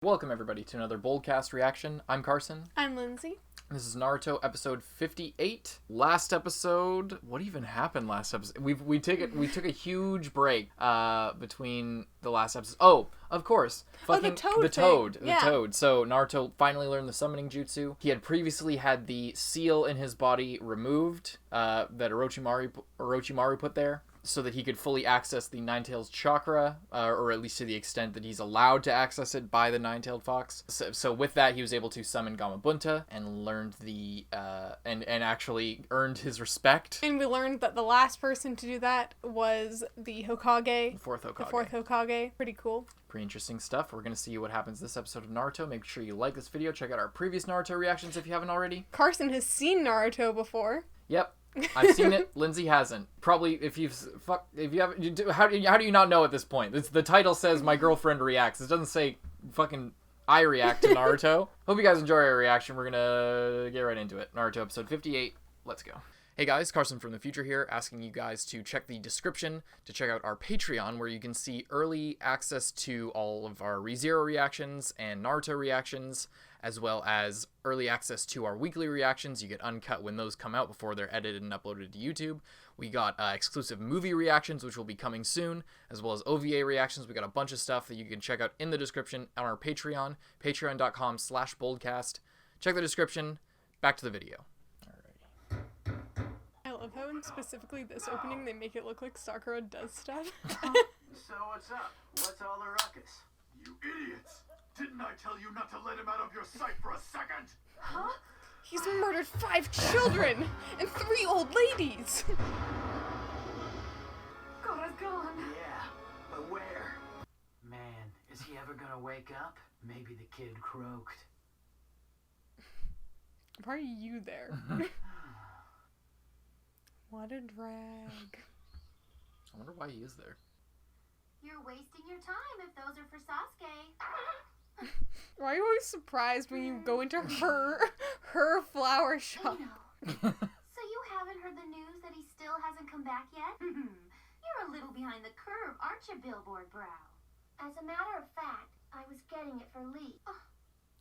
Welcome everybody to another Boldcast reaction. I'm Carson. I'm Lindsay. This is Naruto episode 58. Last episode, what even happened last episode? We took a huge break between the last episode. Oh, of course. The toad. The toad. So Naruto finally learned the summoning jutsu. He had previously had the seal in his body removed that Orochimaru put there, so that he could fully access the Nine-Tails chakra, or at least to the extent that he's allowed to access it by the Nine-Tailed Fox. So with that, he was able to summon Gamabunta and learned and actually earned his respect. And we learned that the last person to do that was the Hokage. The fourth Hokage. The fourth Hokage. Pretty cool. Pretty interesting stuff. We're going to see what happens this episode of Naruto. Make sure you like this video. Check out our previous Naruto reactions if you haven't already. Carson has seen Naruto before. Yep. I've seen it. Lindsay hasn't. Probably if you haven't. How do you not know at this point? The title says my girlfriend reacts. It doesn't say fucking I react to Naruto. Hope you guys enjoy our reaction. We're gonna get right into it. Naruto episode 58. Let's go. Hey guys, Carson from the future here, asking you guys to check the description to check out our Patreon, where you can see early access to all of our ReZero reactions and Naruto reactions, as well as early access to our weekly reactions. You get uncut when those come out before they're edited and uploaded to YouTube. We got exclusive movie reactions, which will be coming soon, as well as OVA reactions. We got a bunch of stuff that you can check out in the description on our Patreon, patreon.com/boldcast. Check the description. Back to the video. I love how in specifically this opening they make it look like Sakura does stuff. So what's up? What's all the ruckus? You idiots! Didn't I tell you not to let him out of your sight for a second? Huh? He's murdered 5 children and 3 old ladies. Gora's gone. Yeah, but where? Man, is he ever gonna wake up? Maybe the kid croaked. Why are you there? What a drag. I wonder why he is there. You're wasting your time if those are for Sasuke. Why are you always surprised when you go into her flower shop? So you haven't heard the news that he still hasn't come back yet? You're a little behind the curve, aren't you, Billboard Brow? As a matter of fact, I was getting it for Lee.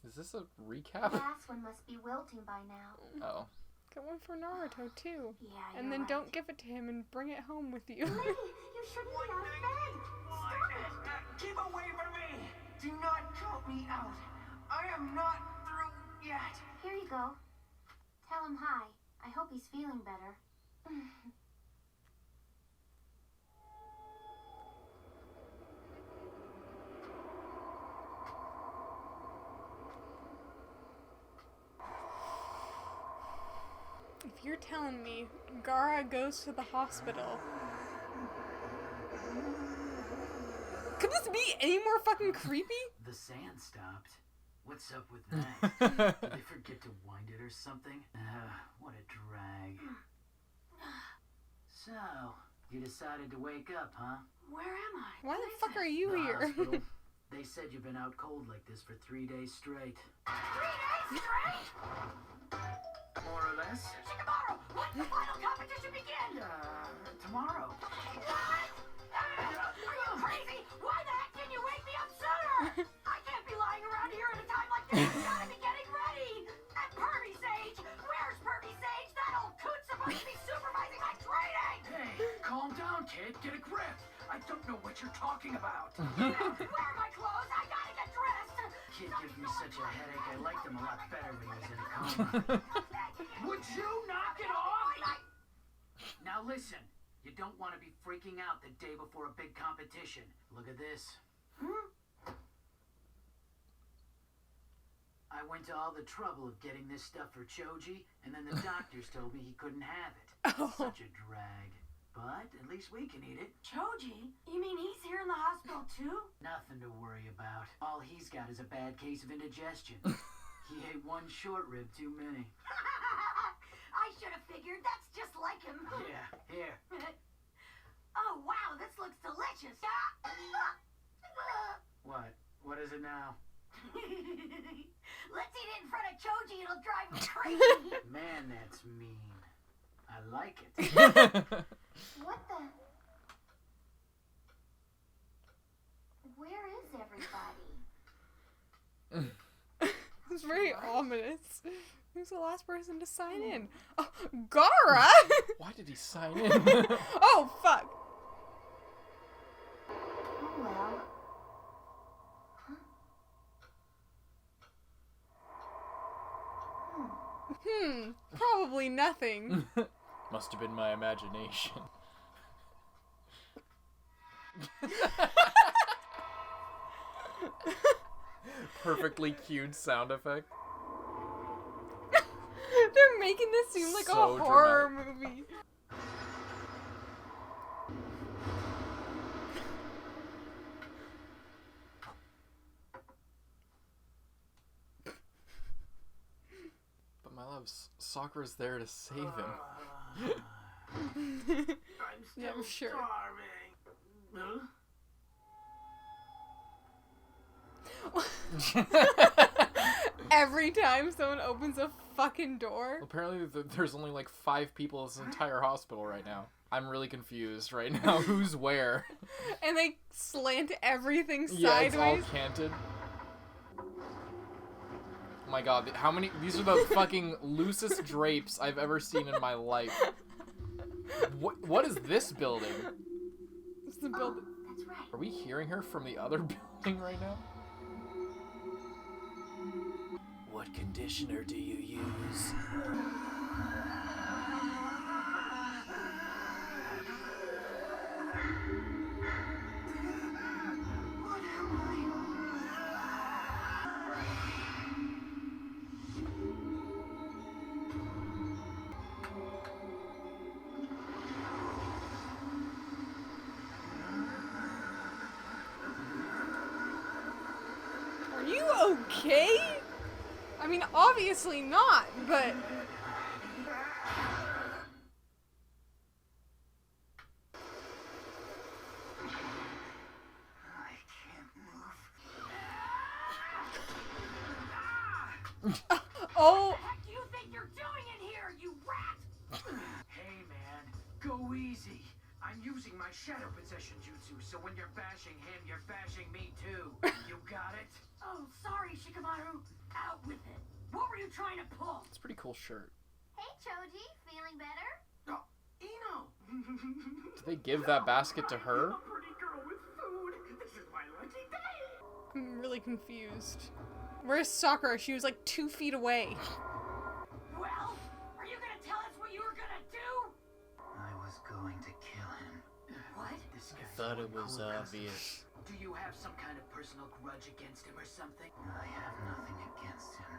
Is this a recap? The last one must be wilting by now. Oh. Get one for Naruto too. Yeah, and then don't give it to him and bring it home with you. Lee, you shouldn't be out of bed. Stop it. Keep away from me! Do not count me out. I am not through yet. Here you go. Tell him hi. I hope he's feeling better. If you're telling me Gaara goes to the hospital, could this be any more fucking creepy? The sand stopped. What's up with that? Did they forget to wind it or something? What a drag. So, you decided to wake up, huh? Where am I? Why the fuck are you The here? hospital. They said you've been out cold like this for 3 days straight. 3 days straight? More or less? Shikamaru, when's the final competition begin? Tomorrow. What? Are you crazy? Why the heck didn't you wake me up sooner? I can't be lying around here at a time like this. I gotta be getting ready. And Pervy Sage? Where's Pervy Sage? That old coot's supposed to be supervising my training. Hey, calm down, kid. Get a grip. I don't know what you're talking about. Where are my clothes? I gotta get dressed. Kid gives me such a headache. I liked him a lot better when he was in a coma. Would you knock it off? Now listen, you don't want to be freaking out the day before a big competition. Look at this. I went to all the trouble of getting this stuff for Choji, and then the doctors told me he couldn't have it. Oh. Such a drag. But at least we can eat it. Choji? You mean he's here in the hospital too? Nothing to worry about. All he's got is a bad case of indigestion. He ate 1 short rib too many. I should have figured. That's just like him. Yeah, here. Oh, wow, this looks delicious. What? What is it now? Let's eat it in front of Choji. It'll drive me crazy. Man, that's mean. I like it. What the? Where is everybody? Seems very ominous. Who's the last person to sign in? Oh, Gara! Why did he sign in? Oh, fuck. Oh well. Probably nothing. Must have been my imagination. Perfectly cued sound effect. They're making this seem like So a horror movie. But my love, Sakura's there to save him. I'm still Yeah, I'm sure. starving. Huh? Every time someone opens a fucking door. Apparently there's only like 5 people in this entire hospital right now. I'm really confused right now. Who's where? And they slant everything Yeah, it's all sideways. canted. Oh my god, how many... These are the fucking loosest drapes I've ever seen in my life. What is this building? It's the building. That's right. Are we hearing her from the other building right now? What conditioner do you use? Are you okay? I mean, obviously not, but... I can't move. Oh, What do you think you're doing in here, you rat? Hey man, go easy. I'm using my shadow possession jutsu, so when you're bashing him, you're bashing me too. You got it? Oh, sorry, Shikamaru. Out with it. What were you trying to pull? It's a pretty cool shirt. Hey, Choji, feeling better? Oh, Ino! Did they give that basket to her? A pretty girl with food. This is my lucky day. I'm really confused. Where's Sakura? She was like 2 feet away. Well, are you gonna tell us what you were gonna do? I was going to kill him. What? This I guy's thought so it was cool, obvious. Do you have some kind of personal grudge against him or something? I have nothing against him.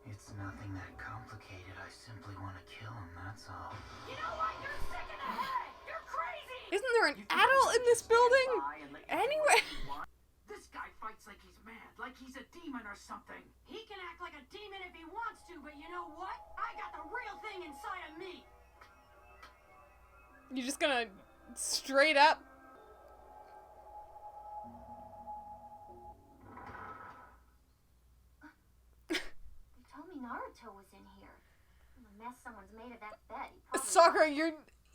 It's nothing that complicated. I simply want to kill him, that's all. You know what? You're sick in the head! You're crazy! Isn't there an You think adult I in should this stand building? by and let you do Anyway. what you want? This guy fights like he's mad, like he's a demon or something. He can act like a demon if he wants to, but you know what? I got the real thing inside of me! You just gonna straight up? They told me Naruto was in here. The mess someone's made of that bed. He probably Sakura, you're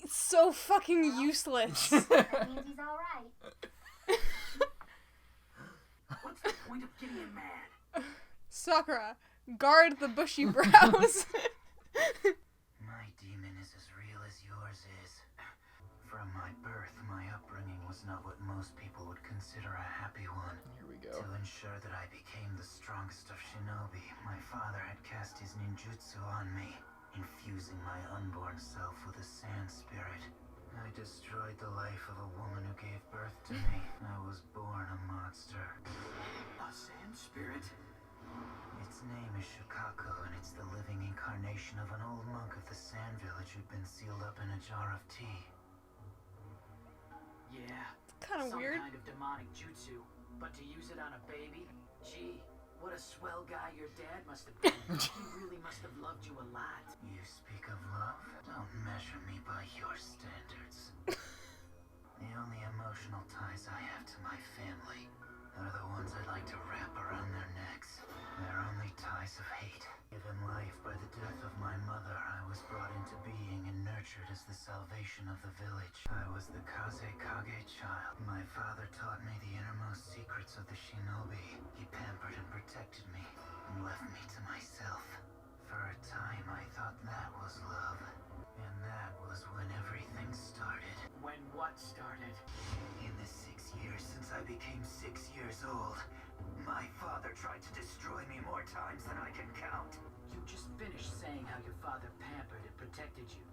so fucking useless. That means he's alright. What's the point of getting him mad? Sakura, guard the bushy brows. My demon is as real as yours is. From my birth, my upbringing was not what most people would consider a happy one. Here we To go. ensure that I became the strongest of shinobi, my father had cast his ninjutsu on me, infusing my unborn self with a sand spirit. I destroyed the life of a woman who gave birth to me. I was born a monster. A sand spirit? Its name is Shikaku, and it's the living incarnation of an old monk of the Sand Village who'd been sealed up in a jar of tea. Yeah. Kind of Some weird. kind of demonic jutsu. But to use it on a baby? Gee, what a swell guy your dad must have been. He really must have loved you a lot. You speak of love? Don't measure me by your standards. The only emotional ties I have to my family are the ones I'd like to wrap around their necks. They're only ties of hate. Given life by the death of my mother, I was brought into being and nurtured as the salvation of the village. I was the Kazekage child. My father taught me the innermost secrets of the shinobi. He pampered and protected me. And left me to myself. For a time, I thought that was love. And that was when everything started. When what started? In the 6 years since I became 6 years old, my father tried to destroy me more times than I can count. You just finished saying how your father pampered and protected you.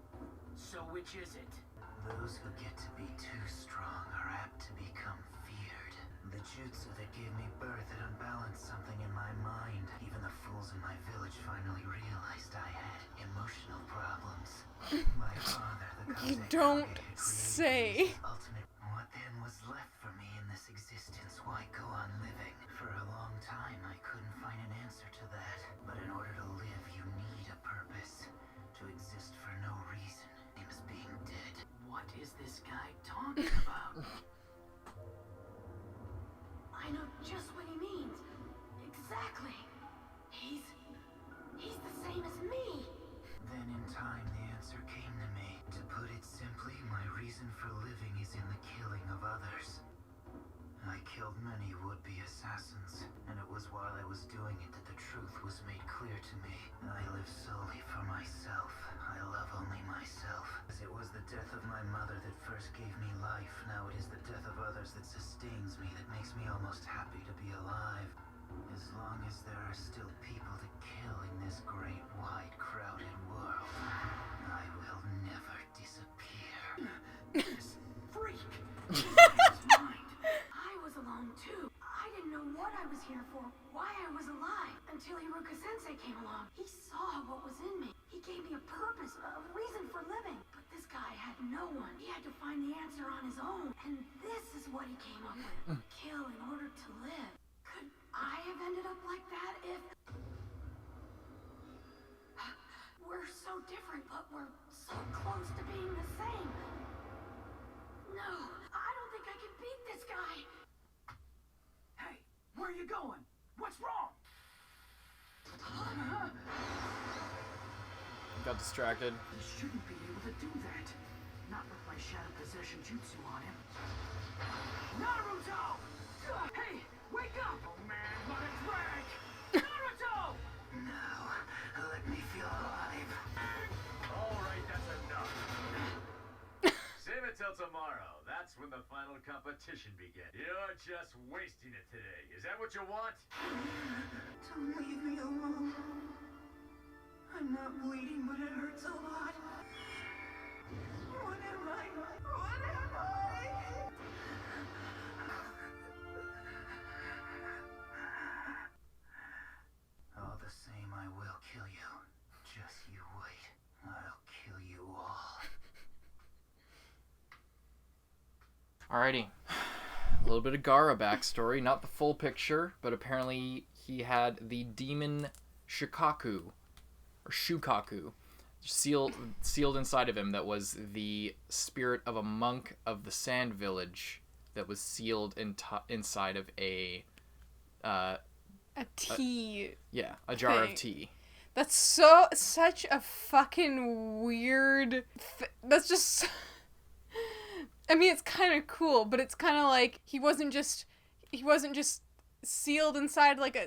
So which is it? Those who get to be too strong are apt to become feared. The jutsu that gave me birth had unbalanced something in my mind. Even the fools in my village finally realized I had emotional problems. My father, the You Kaguya-sama, don't had created say. this ultimate. What then was left for me in this existence? Why go on living? For a long time, I couldn't find an answer to that. But in order to live, you need a purpose. To exist for no reason, same as being dead. What is this guy talking about? I know just what he means. Exactly. He's the same as me. Then in time, the answer came to me. To put it simply, my reason for living is in the killing of others. I killed many would-be assassins, and it was while I was doing it that the truth was made clear to me. I live solely for myself. I love only myself. As it was the death of my mother that first gave me life, now it is the death of others that sustains me, that makes me almost happy to be alive. As long as there are still people to kill in this great, wide, crowded world, I will never disappear. This freak! I was alone too. I didn't know what I was here for, why I was alive, until Iruka-sensei came along. He saw what was in me. He gave me a purpose, a reason for living. But this guy had no one. He had to find the answer on his own. And this is what he came up with. Kill in order to live. Could I have ended up like that if... We're so different, but we're so close to being the same. No, I don't think I can beat this guy. Hey, where are you going? What's wrong? Got distracted. He shouldn't be able to do that. Not with my shadow possession jutsu on him. Naruto! Hey, wake up! Oh man, what a drag! Naruto! Now, let me feel alive. Alright, that's enough. Save it till tomorrow. That's when the final competition begins. You're just wasting it today. Is that what you want? Don't leave me alone. I'm not bleeding, but it hurts a lot. What am I? What am I? All the same, I will kill you. Just you wait. I'll kill you all. Alrighty. A little bit of Gaara backstory. Not the full picture, but apparently he had the demon Shikaku, or Shukaku, sealed inside of him that was the spirit of a monk of the Sand Village that was sealed inside of a tea. a jar thing. of tea. That's such a fucking weird... That's just... I mean, it's kind of cool, but it's kind of like he wasn't just sealed inside like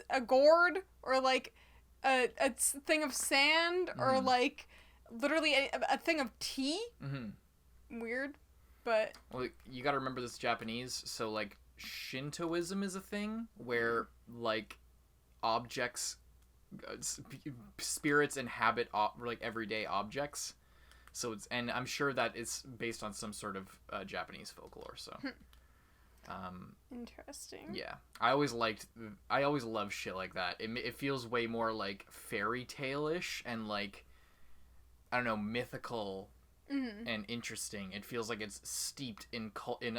a gourd or like a thing of sand or like literally a thing of tea. Mm-hmm. Weird, but well, you got to remember this is Japanese, so like Shintoism is a thing where like objects, spirits inhabit like everyday objects. So it's, and I'm sure that it's based on some sort of Japanese folklore. So, interesting. Yeah, I always love shit like that. It feels way more like fairy tale-ish and like, I don't know, mythical and interesting. It feels like it's steeped in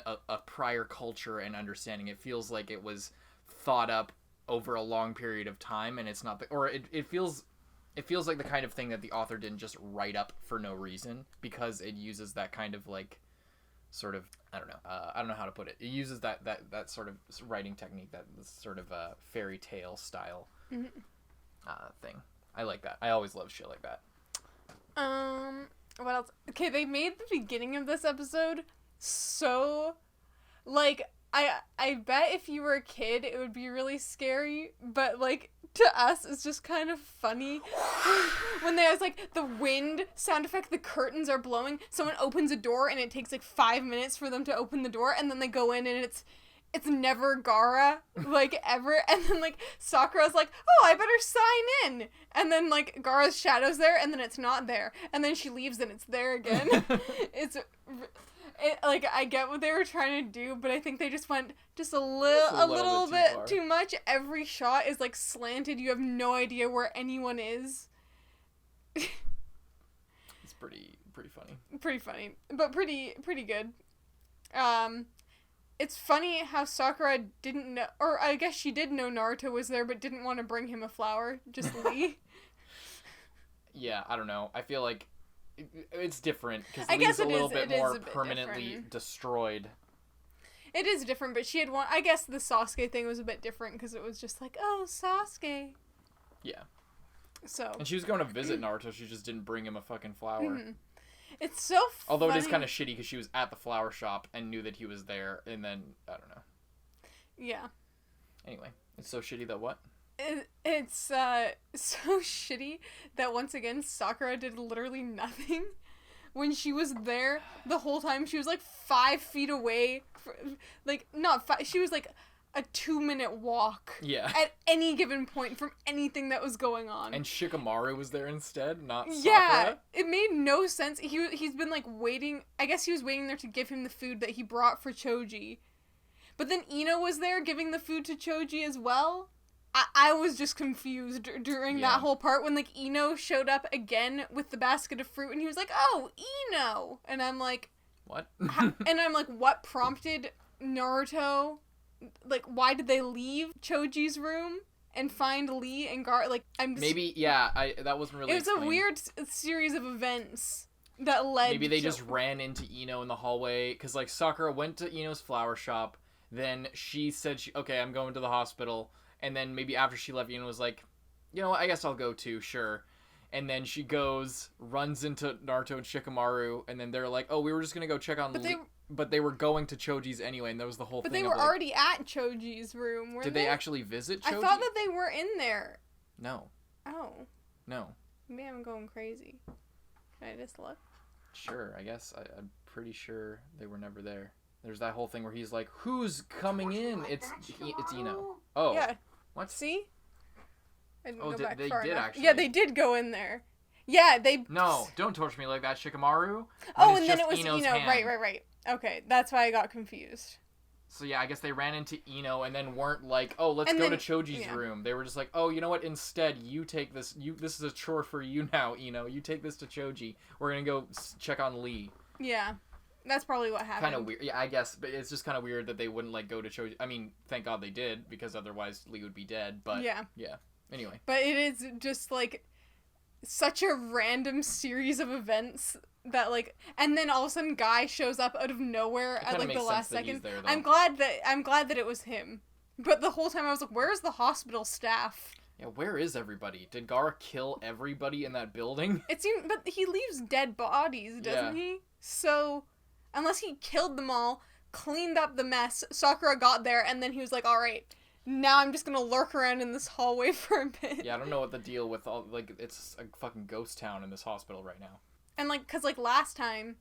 a prior culture and understanding. It feels like it was thought up over a long period of time, and it's not it feels like the kind of thing that the author didn't just write up for no reason, because it uses that kind of like sort of, I don't know how to put it. It uses that sort of writing technique, that sort of fairy tale style thing. I like that. I always love shit like that. What else? Okay, they made the beginning of this episode so like I bet if you were a kid it would be really scary, but like to us is just kind of funny. When there's like the wind sound effect, the curtains are blowing, someone opens a door and it takes like 5 minutes for them to open the door, and then they go in and it's never Gaara, like, ever, and then, like, Sakura's like, oh, I better sign in, and then, like, Gaara's shadow's there, and then it's not there, and then she leaves and it's there again. Like, I get what they were trying to do, but I think they just went just a little bit too much. Every shot is, like, slanted, you have no idea where anyone is. It's pretty funny. Pretty funny, but pretty good. It's funny how Sakura didn't know, or I guess she did know Naruto was there, but didn't want to bring him a flower, just Lee. Yeah, I don't know. I feel like it's different, because I guess Lee's a little it bit more is a bit permanently different. Destroyed. It is different, but she had one, I guess the Sasuke thing was a bit different, because it was just like, oh, Sasuke. Yeah. So. And she was going to visit Naruto, she just didn't bring him a fucking flower. Mm-hmm. It's so funny. Although it is kind of shitty because she was at the flower shop and knew that he was there, and then, I don't know. Yeah. Anyway, it's so shitty that what? It's so shitty that once again Sakura did literally nothing. When she was there the whole time, she was like 5 feet away. She was like a 2-minute walk. Yeah. At any given point from anything that was going on. And Shikamaru was there instead, not Sakura? Yeah, it made no sense. He's been like waiting. I guess he was waiting there to give him the food that he brought for Choji. But then Ino was there giving the food to Choji as well. I was just confused during that whole part when like Ino showed up again with the basket of fruit and he was like, "Oh, Ino," and I'm like, "What?" And I'm like, "What prompted Naruto? Like, why did they leave Choji's room and find Lee and Gar? Like, I'm just, maybe that wasn't really. It was explained. a weird series of events that led. Maybe they just ran into Ino in the hallway because like Sakura went to Ino's flower shop, then she said, "Okay, I'm going to the hospital." And then maybe after she left, Ino was like, "You know what, I guess I'll go too, sure." And then she goes, runs into Naruto and Shikamaru, and then they're like, "Oh, we were just gonna go check on Lee." But they were going to Choji's anyway, and that was the whole thing. But they were already at Choji's room, weren't they? Did they actually visit Choji? I thought that they were in there. No. Oh. No. Maybe I'm going crazy. Can I just look? Sure, I guess. I'm pretty sure they were never there. There's that whole thing where he's like, "Who's coming in?" It's Ino. Oh. Yeah. What? See? I didn't go they back did far enough. actually. Yeah, they did go in there. Yeah, they... No, don't torture me like that, Shikamaru. Oh, and then it was Ino's Ino. hand. Right. Okay, that's why I got confused. So yeah, I guess they ran into Ino and then weren't like, "Oh, let's go to Choji's room." They were just like, "Oh, you know what? Instead, you take this. This is a chore for you now, Ino. You take this to Choji. We're gonna go check on Lee." Yeah. That's probably what happened. Kind of weird. Yeah, I guess, but it's just kind of weird that they wouldn't like go to Choji. I mean, thank God they did, because otherwise Lee would be dead. But yeah. Anyway. But it is just like such a random series of events that like, and then all of a sudden Guy shows up out of nowhere at like the last second. There, I'm glad that it was him. But the whole time I was like, where's the hospital staff? Yeah, where is everybody? Did Gaara kill everybody in that building? It seemed, but he leaves dead bodies, doesn't he? So. Unless he killed them all, cleaned up the mess, Sakura got there, and then he was like, "Alright, now I'm just gonna lurk around in this hallway for a bit." Yeah, I don't know what the deal with all, like, it's a fucking ghost town in this hospital right now. And, like, cause, like, last time,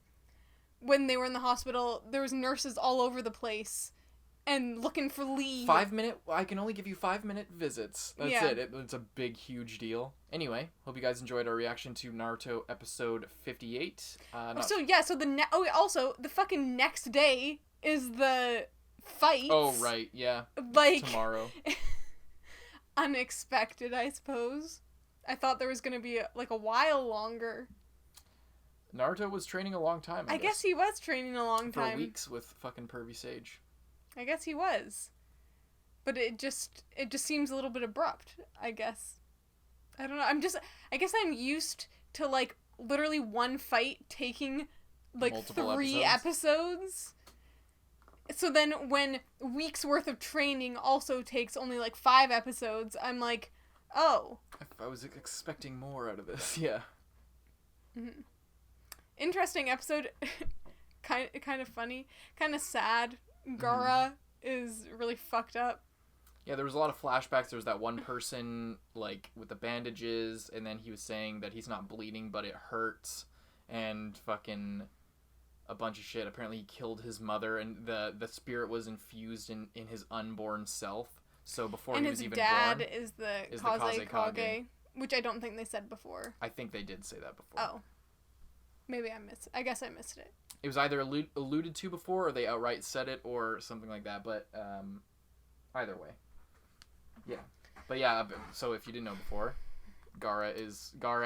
when they were in the hospital, there was nurses all over the place, and looking for Lee. I can only give you 5-minute visits. That's it. It's a big, huge deal. Anyway, hope you guys enjoyed our reaction to Naruto episode 58. Also, the fucking next day is the fight. Oh, right, yeah. Like, tomorrow. Unexpected, I suppose. I thought there was gonna be, a while longer. Naruto was training a long time, I guess he was training a long time. For weeks with fucking Pervy Sage. I guess he was. But it just seems a little bit abrupt, I guess. I don't know. I guess I'm used to, like, literally one fight taking, like, multiple 3 episodes. So then when weeks worth of training also takes only, like, 5 episodes, I'm like, oh. I was expecting more out of this, yeah. Mm-hmm. Interesting episode. kind of funny. Kind of sad. Gaara is really fucked up. Yeah, there was a lot of flashbacks. There was that one person, like, with the bandages, and then he was saying that he's not bleeding, but it hurts, and fucking a bunch of shit. Apparently he killed his mother, and the spirit was infused in his unborn self. So before he was even born... And his dad is the Kaze-Kage, which I don't think they said before. I think they did say that before. Oh. Maybe I missed it. I guess I missed it. It was either alluded to before, or they outright said it, or something like that, but either way. Yeah. But yeah, so if you didn't know before, Gaara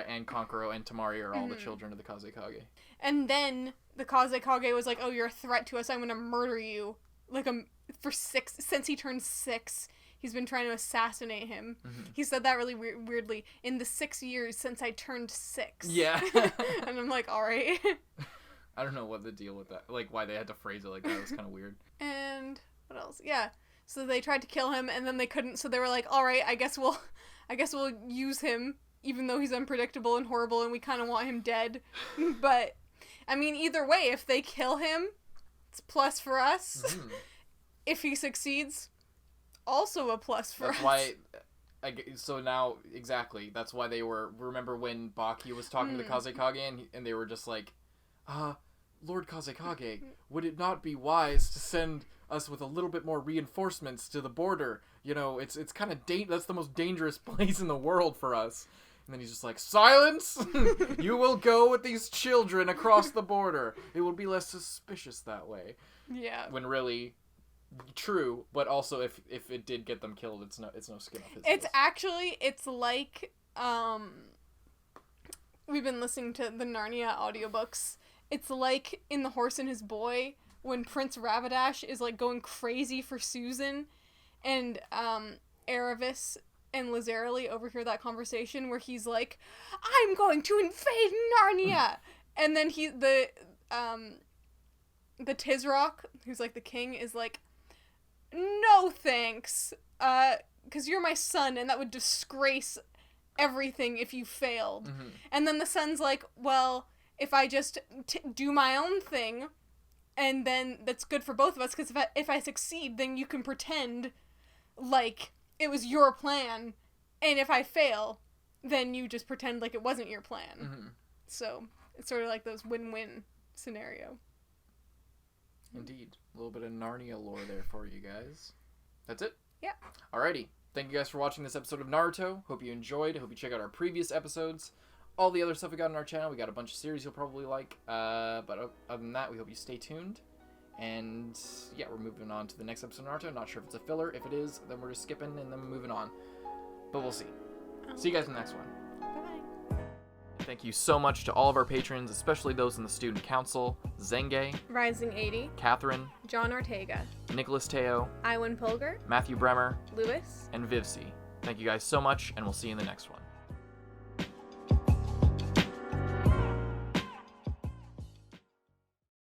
and Kankuro and Temari are all the children of the Kaze-Kage. And then the Kaze-Kage was like, oh, you're a threat to us, I'm gonna murder you. Like, since he turned 6, he's been trying to assassinate him. Mm-hmm. He said that really weirdly. In the 6 years since I turned 6. Yeah. And I'm like, alright. I don't know what the deal with that, like, why they had to phrase it like that. It was kind of weird. And what else? Yeah. So they tried to kill him, and then they couldn't, so they were like, alright, I guess we'll use him, even though he's unpredictable and horrible, and we kind of want him dead. But, I mean, either way, if they kill him, it's plus for us. Mm-hmm. If he succeeds, also a plus for us. That's why... So now, exactly, that's why they were... Remember when Baki was talking to the Kaze-Kage, and they were just like, Lord Kaze-Kage, would it not be wise to send us with a little bit more reinforcements to the border? You know, it's kind of that's the most dangerous place in the world for us. And then he's just like, silence! You will go with these children across the border. It will be less suspicious that way. Yeah. When really, true, but also if it did get them killed, it's no skin off his face. It's like, we've been listening to the Narnia audiobooks. It's like in The Horse and His Boy, when Prince Ravidash is, like, going crazy for Susan, and, Aravis and Lazarely overhear that conversation where he's like, I'm going to invade Narnia! And then the Tizrock, who's, like, the king, is like, no thanks, 'cause you're my son, and that would disgrace everything if you failed. Mm-hmm. And then the son's like, well... if I just do my own thing, and then that's good for both of us, because if I succeed, then you can pretend like it was your plan, and if I fail, then you just pretend like it wasn't your plan. Mm-hmm. So, it's sort of like those win-win scenario. Indeed. A little bit of Narnia lore there for you guys. That's it? Yeah. Alrighty. Thank you guys for watching this episode of Naruto. Hope you enjoyed. Hope you check out our previous episodes. All the other stuff we got on our channel. We got a bunch of series you'll probably like. But other than that, we hope you stay tuned. And yeah, we're moving on to the next episode of Naruto. Not sure if it's a filler. If it is, then we're just skipping and then moving on. But we'll see. See you guys in the next one. Bye-bye. Thank you so much to all of our patrons, especially those in the Student Council. Zenge, Rising 80, Catherine, John Ortega, Nicholas Teo, Iwan Polgar, Matthew Bremer, Lewis, and Vivsi. Thank you guys so much, and we'll see you in the next one.